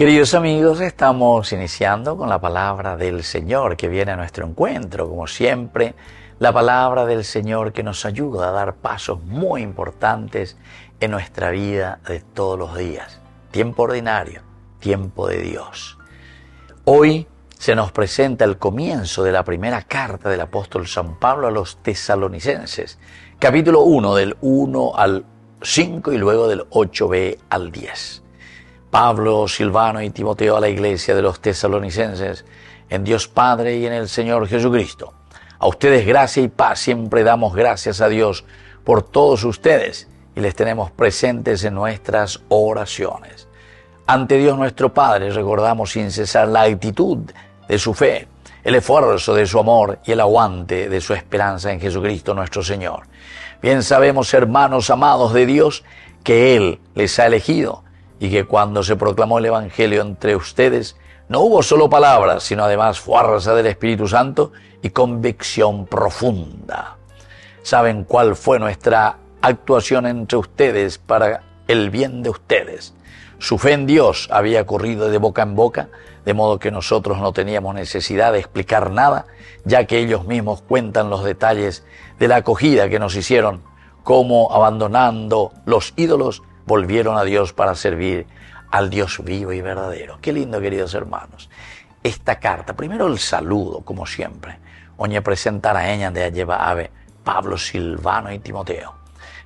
Queridos amigos, estamos iniciando con la palabra del Señor que viene a nuestro encuentro, como siempre, la palabra del Señor que nos ayuda a dar pasos muy importantes en nuestra vida de todos los días. Tiempo ordinario, tiempo de Dios. Hoy se nos presenta el comienzo de la primera carta del apóstol San Pablo a los tesalonicenses, capítulo 1, del 1 al 5 y luego del 8b al 10. Pablo, Silvano y Timoteo a la iglesia de los tesalonicenses, en Dios Padre y en el Señor Jesucristo. A ustedes gracia y paz, siempre damos gracias a Dios por todos ustedes y les tenemos presentes en nuestras oraciones. Ante Dios nuestro Padre recordamos sin cesar la actitud de su fe, el esfuerzo de su amor y el aguante de su esperanza en Jesucristo nuestro Señor. Bien sabemos, hermanos amados de Dios, que Él les ha elegido y que cuando se proclamó el Evangelio entre ustedes, no hubo solo palabras, sino además fuerza del Espíritu Santo y convicción profunda. ¿Saben cuál fue nuestra actuación entre ustedes para el bien de ustedes? Su fe en Dios había corrido de boca en boca, de modo que nosotros no teníamos necesidad de explicar nada, ya que ellos mismos cuentan los detalles de la acogida que nos hicieron, cómo abandonando los ídolos, volvieron a Dios para servir al Dios vivo y verdadero. Qué lindo, queridos hermanos. Esta carta, primero el saludo, como siempre. Oñe presentar a ella de lleva ave Pablo, Silvano y Timoteo.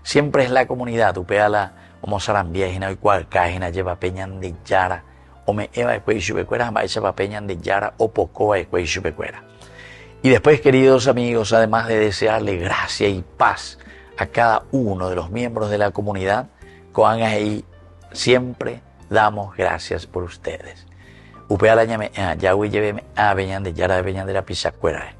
Siempre es la comunidad, upeala, como sarambiejina y cualcájina lleva peñan de yara, o me eva ecueishubecuera, maíza pa peñan de yara, o pocoa ecueishubecuera. Y después, queridos amigos, además de desearle gracia y paz a cada uno de los miembros de la comunidad, con ahí siempre damos gracias por ustedes. Upea la llame, Yahweh lleve a Beñan de Yara de Beñan de la Pisacuera.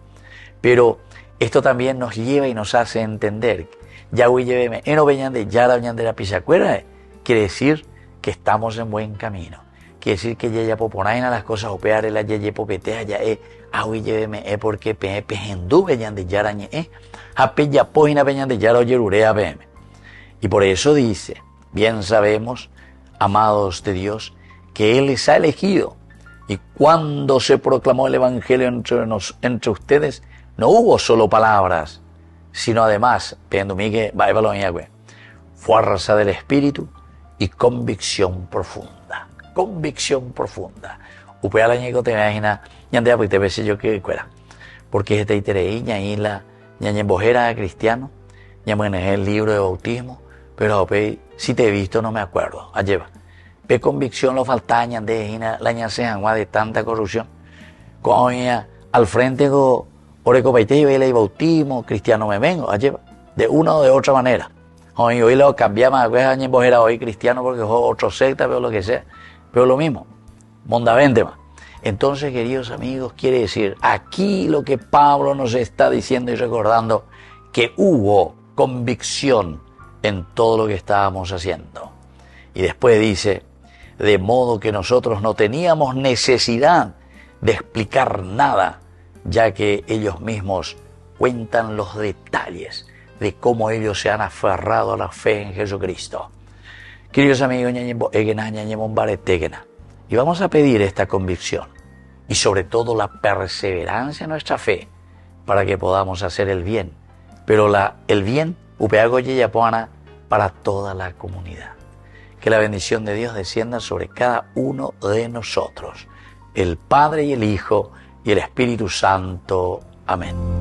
Pero esto también nos lleva y nos hace entender, Yahweh lleve eno Beñan de Yara Beñan de la Pisacuera, quiere decir que estamos en buen camino. Quiere decir que ya poponaina las cosas opear la yeye popetea ya Yahweh lleve porque pehendú Beñan de Yara ape ya pojina Beñan de Yara oyerurea bm. Y por eso dice, bien sabemos, amados de Dios, que Él les ha elegido. Y cuando se proclamó el Evangelio entre ustedes, no hubo solo palabras, sino además, fuerza del Espíritu y convicción profunda. Convicción profunda. Upea la ñeco te imagina, ñandea pues te ves yo que cuera. Porque este itereí, ñaíla, ñañembojera cristiano, ñamuene el libro de bautismo, pero si te he visto no me acuerdo. Alleva. Pe convicción lo falta de la ñasean de tanta corrupción. Coña al frente go oreco paite y el bautismo cristiano me vengo. Alleva. De una o de otra manera. Hoy lo cambiamos a ñembojera hoy cristiano porque es otro secta, pero lo que sea. Pero lo mismo. Mondavente más. Entonces, queridos amigos, quiere decir aquí lo que Pablo nos está diciendo y recordando, que hubo convicción en todo lo que estábamos haciendo. Y después dice, de modo que nosotros no teníamos necesidad de explicar nada, ya que ellos mismos cuentan los detalles de cómo ellos se han aferrado a la fe en Jesucristo. Queridos amigos, y vamos a pedir esta convicción y sobre todo la perseverancia en nuestra fe para que podamos hacer el bien, pero el bien upeago yeyapoana para toda la comunidad. Que la bendición de Dios descienda sobre cada uno de nosotros, el Padre y el Hijo y el Espíritu Santo. Amén.